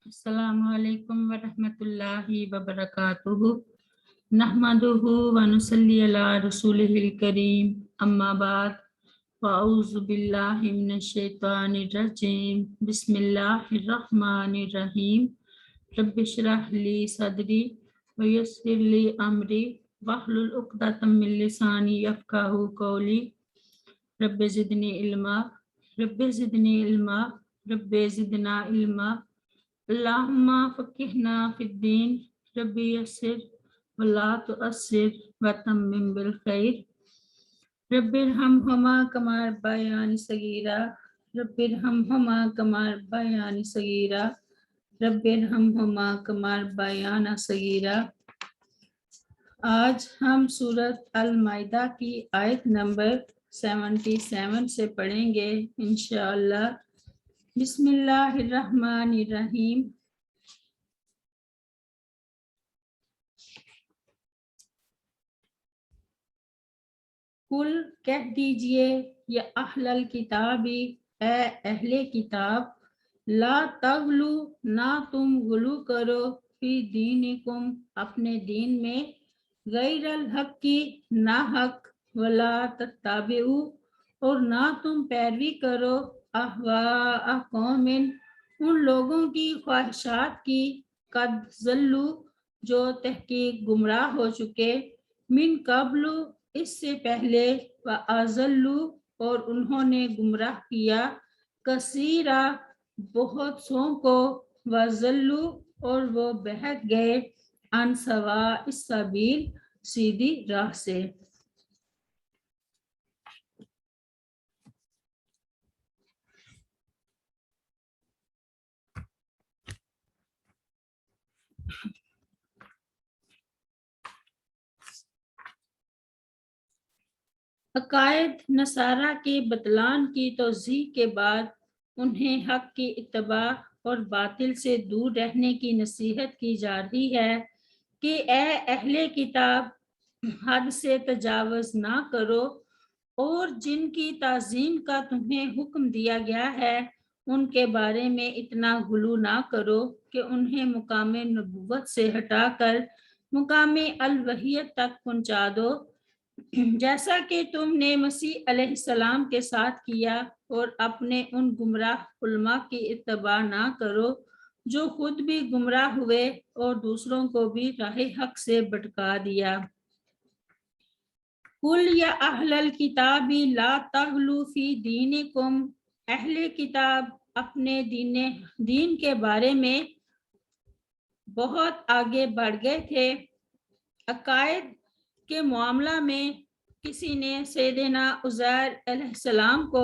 السلام علیکم ورحمۃ اللہ وبرکاتہ نحمدہ ونصلی علی رسولہ الکریم اما بعد فاعوذ باللہ من الشیطان الرجیم بسم اللہ الرحمن الرحیم رب اشرح لی صدری ویسر لی امری واحلل عقدۃ من لسانی یفقہوا قولی رب زدنی علما رب زدنی علما رب زدنا علما اللہم فقہنا فی الدین ربی یسر ولا تعسر وتمم بالخیر رب ارحمہما کما ربیانی صغیرا رب ارحمہما کما ربیانی صغیرا رب ارحمہما کما ربیانا صغیرا۔ آج ہم سورۃ المائدہ کی آیت نمبر 77 سے پڑھیں گے انشاءاللہ۔ بسم اللہ الرحمن الرحیم۔ قل کہہ دیجئے یا اہل الکتابی اے اہل کتاب، لا تغلو نہ تم غلو کرو فی دینکم اپنے دین میں، غیر الحق کی نہ حق، ولا تتبعوا اور نہ تم پیروی کرو اہواء قوم ان لوگوں کی خواہشات کی، قد ضلوا جو تحقیق گمراہ ہو چکے، من قبل اس سے پہلے، وَأَضَلُّوا اور انہوں نے گمراہ کیا، کثیرا بہت سوں کو، وَضَلُّوا اور وہ بہک گئے، عن سواء السبیل سیدھی راہ سے۔ عقائد نصارہ کے بطلان کی توضیح کے بعد انہیں حق کی اتباع اور باطل سے دور رہنے کی نصیحت کی جا رہی ہے کہ اے اہل کتاب، حد سے تجاوز نہ کرو اور جن کی تعظیم کا تمہیں حکم دیا گیا ہے ان کے بارے میں اتنا غلو نہ کرو کہ انہیں مقام نبوت سے ہٹا کر مقام الوحیت تک پہنچا دو، جیسا کہ تم نے مسیح علیہ السلام کے ساتھ کیا، اور اپنے ان گمراہ علماء کی اتباع نہ کرو جو خود بھی گمراہ ہوئے اور دوسروں کو بھی راہ حق سے بھٹکا دیا۔ قل یا اہل الکتاب لا تغلو فی دینکم، اہل کتاب اپنے دین کے بارے میں بہت آگے بڑھ گئے تھے۔ عقائد کے معاملہ میں کسی نے سیدنا عزیر علیہ السلام کو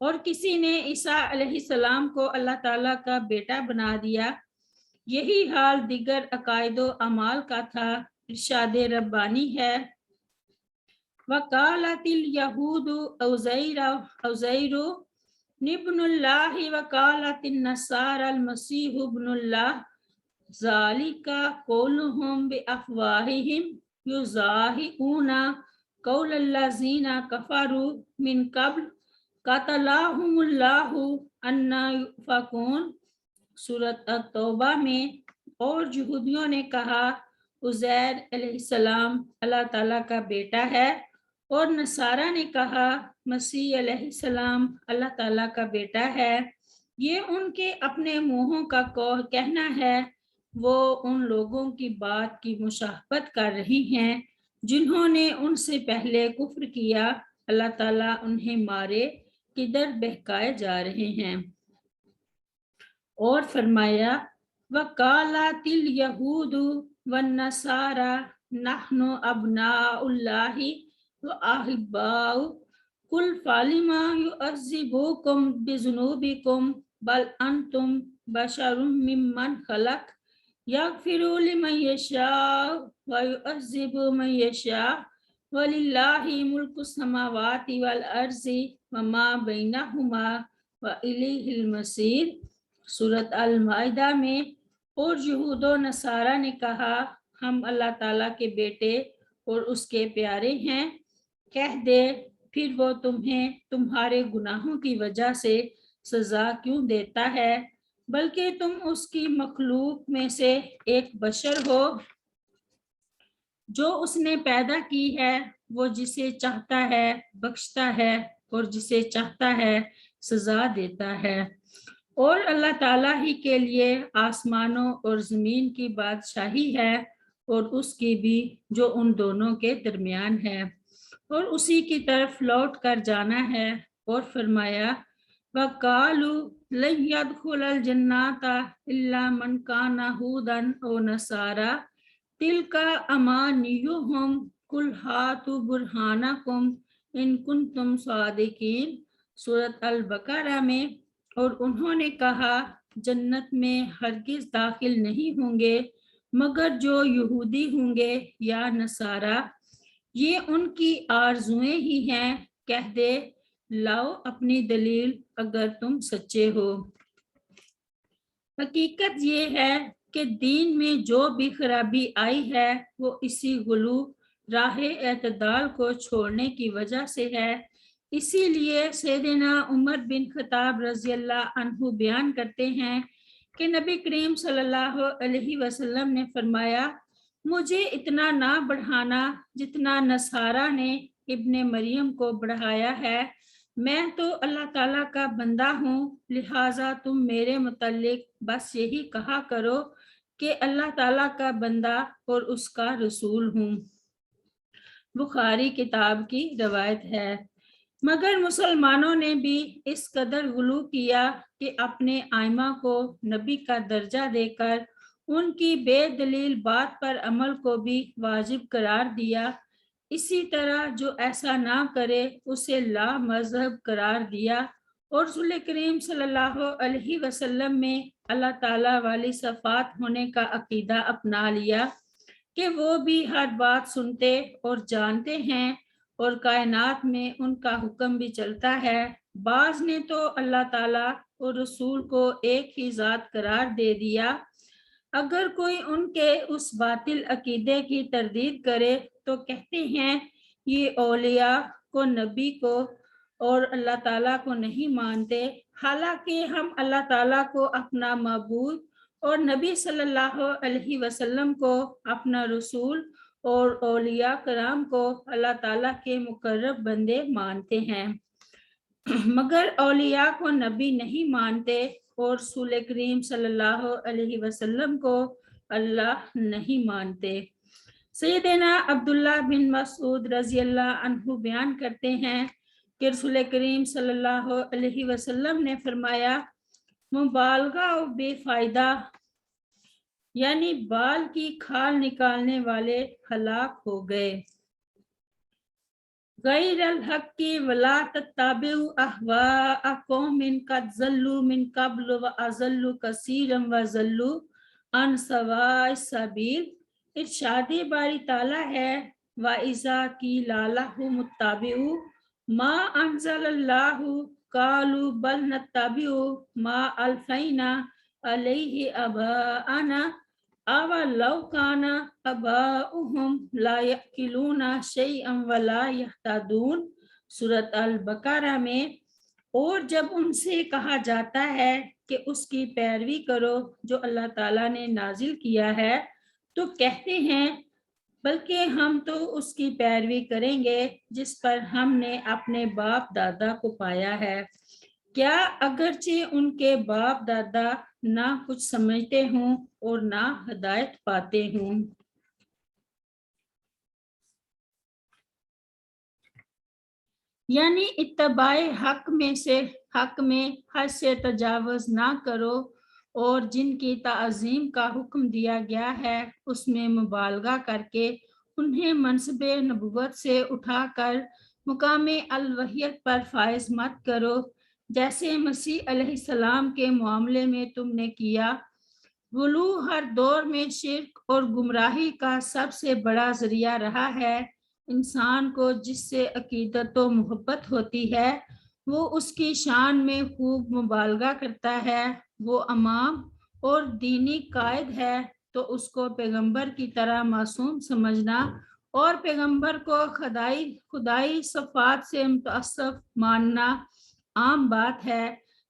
اور کسی نے عیسیٰ علیہ السلام کو اللہ تعالیٰ کا بیٹا بنا دیا، یہی حال دیگر عقائد و اعمال کا تھا۔ ارشاد ربانی ہے، وَقَالَتِ الْيَهُودُ عُزَيْرٌ ابن اللہ وَقَالَتِ النَّصَارَى الْمَسِيحُ ابن اللہ، ذَلِكَ قَوْلُهُمْ بِأَفْوَاهِهِمْ يُضَاهِئُونَ قَوْلَ الَّذِينَ كَفَرُوا مِنْ قَبْلُ قَاتَلَهُمُ اللَّهُ أَنَّىٰ يُؤْفَكُونَ۔ سورۃ التوبہ میں، اور یہودیوں نے کہا عزیر علیہ السلام اللہ تعالیٰ کا بیٹا ہے، اور نصارہ نے کہا مسیح علیہ السلام اللہ تعالیٰ کا بیٹا ہے، یہ ان کے اپنے منہوں کا کہنا ہے، وہ ان لوگوں کی بات کی مشابہت کر رہی ہیں جنہوں نے ان سے پہلے کفر کیا، اللہ تعالیٰ انہیں مارے کدھر بہکائے جا رہے ہیں۔ اور فرمایا، وَقَالَتِ الْيَهُودُ وَالنَّصَارَى نَحْنُ أَبْنَاءُ اللَّهِ وَأَحِبَّاؤُهُ قُلْ فَلِمَ يُعَذِّبُكُم بِذُنُوبِكُم بَلْ أَنْتُم بَشَرٌ مِّمَّنْ خَلَقَ يَغْفِرُ لِمَن يَشَاءُ وَيُعَذِّبُ مَن يَشَاءُ وَلِلَّهِ مُلْكُ السَّمَاوَاتِ وَالْأَرْضِ وَمَا بَيْنَهُمَا وَإِلَيْهِ الْمَصِيرُ۔ سورۃ المائدہ میں، اور یہود و نصارہ نے کہا ہم اللہ تعالیٰ کے بیٹے اور اس کے پیارے ہیں، کہہ دے پھر وہ تمہیں تمہارے گناہوں کی وجہ سے سزا کیوں دیتا ہے، بلکہ تم اس کی مخلوق میں سے ایک بشر ہو جو اس نے پیدا کی ہے، وہ جسے چاہتا ہے بخشتا ہے اور جسے چاہتا ہے سزا دیتا ہے، اور اللہ تعالیٰ ہی کے لیے آسمانوں اور زمین کی بادشاہی ہے اور اس کی بھی جو ان دونوں کے درمیان ہے، اور اسی کی طرف لوٹ کر جانا ہے۔ اور فرمایا وَقَالُوا لَن يَدْخُلَ الْجَنَّةَ إِلَّا مَنْ كَانَ هُودًا أَوْ نَصَارَىٰ تِلْكَ أَمَانِيُّهُمْ قُلْ هَاتُوا بُرْهَانَكُمْ إِن كُنتُمْ صَادِقِينَ سورۃ البقرہ میں، اور انہوں نے کہا جنت میں ہرگز داخل نہیں ہوں گے مگر جو یہودی ہوں گے یا نصارہ، یہ ان کی آرزویں ہی ہیں، کہہ دے لاؤ اپنی دلیل اگر تم سچے ہو۔ حقیقت یہ ہے کہ دین میں جو بھی خرابی آئی ہے وہ اسی غلو راہ اعتدال کو چھوڑنے کی وجہ سے ہے۔ اسی لیے سیدنا عمر بن خطاب رضی اللہ عنہ بیان کرتے ہیں کہ نبی کریم صلی اللہ علیہ وسلم نے فرمایا مجھے اتنا نہ بڑھانا جتنا نصارہ نے ابن مریم کو بڑھایا ہے، میں تو اللہ تعالیٰ کا بندہ ہوں، لہٰذا تم میرے متعلق بس یہی کہا کرو کہ اللہ تعالیٰ کا بندہ اور اس کا رسول ہوں۔ بخاری کتاب کی روایت ہے۔ مگر مسلمانوں نے بھی اس قدر غلو کیا کہ اپنے ائمہ کو نبی کا درجہ دے کر ان کی بے دلیل بات پر عمل کو بھی واجب قرار دیا، اسی طرح جو ایسا نہ کرے اسے لا مذہب قرار دیا، اور رسول کریم صلی اللہ علیہ وسلم میں اللہ تعالیٰ والی صفات ہونے کا عقیدہ اپنا لیا کہ وہ بھی ہر بات سنتے اور جانتے ہیں اور کائنات میں ان کا حکم بھی چلتا ہے۔ بعض نے تو اللہ تعالیٰ اور رسول کو ایک ہی ذات قرار دے دیا، اگر کوئی ان کے اس باطل عقیدے کی تردید کرے تو کہتے ہیں یہ اولیاء کو، نبی کو اور اللہ تعالیٰ کو نہیں مانتے، حالانکہ ہم اللہ تعالیٰ کو اپنا معبود اور نبی صلی اللہ علیہ وسلم کو اپنا رسول اور اولیاء کرام کو اللہ تعالیٰ کے مقرب بندے مانتے ہیں، مگر اولیاء کو نبی نہیں مانتے اور رسول کریم صلی اللہ علیہ وسلم کو اللہ نہیں مانتے۔ سیدنا عبداللہ بن مسعود رضی اللہ عنہ بیان کرتے ہیں کہ رسول کریم صلی اللہ علیہ وسلم نے فرمایا مبالغہ و بے فائدہ یعنی بال کی کھال نکالنے والے ہلاک ہو گئے۔ غیر الحق کی ولا تتبعوا اهواء قوم قد ضلوا من قبل واضلوا كثيرا وضلوا عن سواء السبيل۔ ارشاد باری تعالیٰ ہے وَإِذَا قِيلَ لَهُمُ اتَّبِعُوا مَا أَنزَلَ اللَّهُ قَالُوا بَلْ نَتَّبِعُ مَا أَلْفَيْنَا عَلَيْهِ آبَاءَنَا أَوَلَوْ كَانَ آبَاؤُهُمْ لَا يَعْقِلُونَ شَيْئًا وَلَا يَهْتَدُونَ سورۃ البقرہ میں، اور جب ان سے کہا جاتا ہے کہ اس کی پیروی کرو جو اللہ تعالیٰ نے نازل کیا ہے، تو کہتے ہیں بلکہ ہم تو اس کی پیروی کریں گے جس پر ہم نے اپنے باپ دادا کو پایا ہے، کیا اگرچہ ان کے باپ دادا نہ کچھ سمجھتے ہوں اور نہ ہدایت پاتے ہوں۔ یعنی اتباع حق میں حد سے تجاوز نہ کرو، اور جن کی تعظیم کا حکم دیا گیا ہے اس میں مبالغہ کر کے انہیں منصب نبوت سے اٹھا کر مقام الوحیت پر فائز مت کرو، جیسے مسیح علیہ السلام کے معاملے میں تم نے کیا۔ غلو ہر دور میں شرک اور گمراہی کا سب سے بڑا ذریعہ رہا ہے۔ انسان کو جس سے عقیدت و محبت ہوتی ہے وہ اس کی شان میں خوب مبالغہ کرتا ہے، وہ امام اور دینی قائد ہے تو اس کو پیغمبر کی طرح معصوم سمجھنا اور پیغمبر کو خدائی صفات سے متصف ماننا عام بات ہے،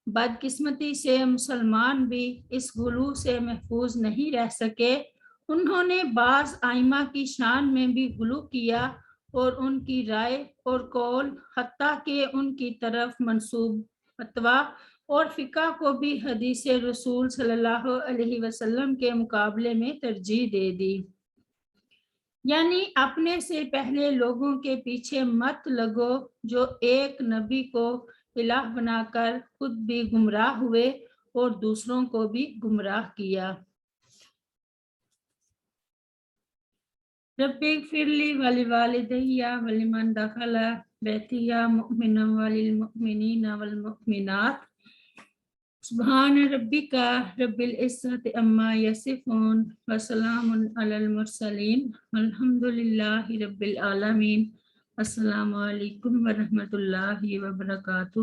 بدقسمتی سے مسلمان بھی اس غلو سے محفوظ نہیں رہ سکے. انہوں نے بعض ائمہ کی شان میں بھی غلو کیا اور ان کی رائے اور قول حتیٰ کہ ان کی طرف منسوب فتویٰ اور فقہ کو بھی حدیث رسول صلی اللہ علیہ وسلم کے مقابلے میں ترجیح دے دی. یعنی اپنے سے پہلے لوگوں کے پیچھے مت لگو جو ایک نبی کو الہ بنا کر خود بھی گمراہ ہوئے اور دوسروں کو بھی گمراہ کیا. رب اغفر لی ولوالدی ولمن دخل بیتی مؤمنا وللمؤمنین والمؤمنات. سبحان ربک رب العزت عما یصفون وسلام علی المرسلین والحمد للہ رب العالمین. السلام علیکم ورحمۃ اللہ وبرکاتہ.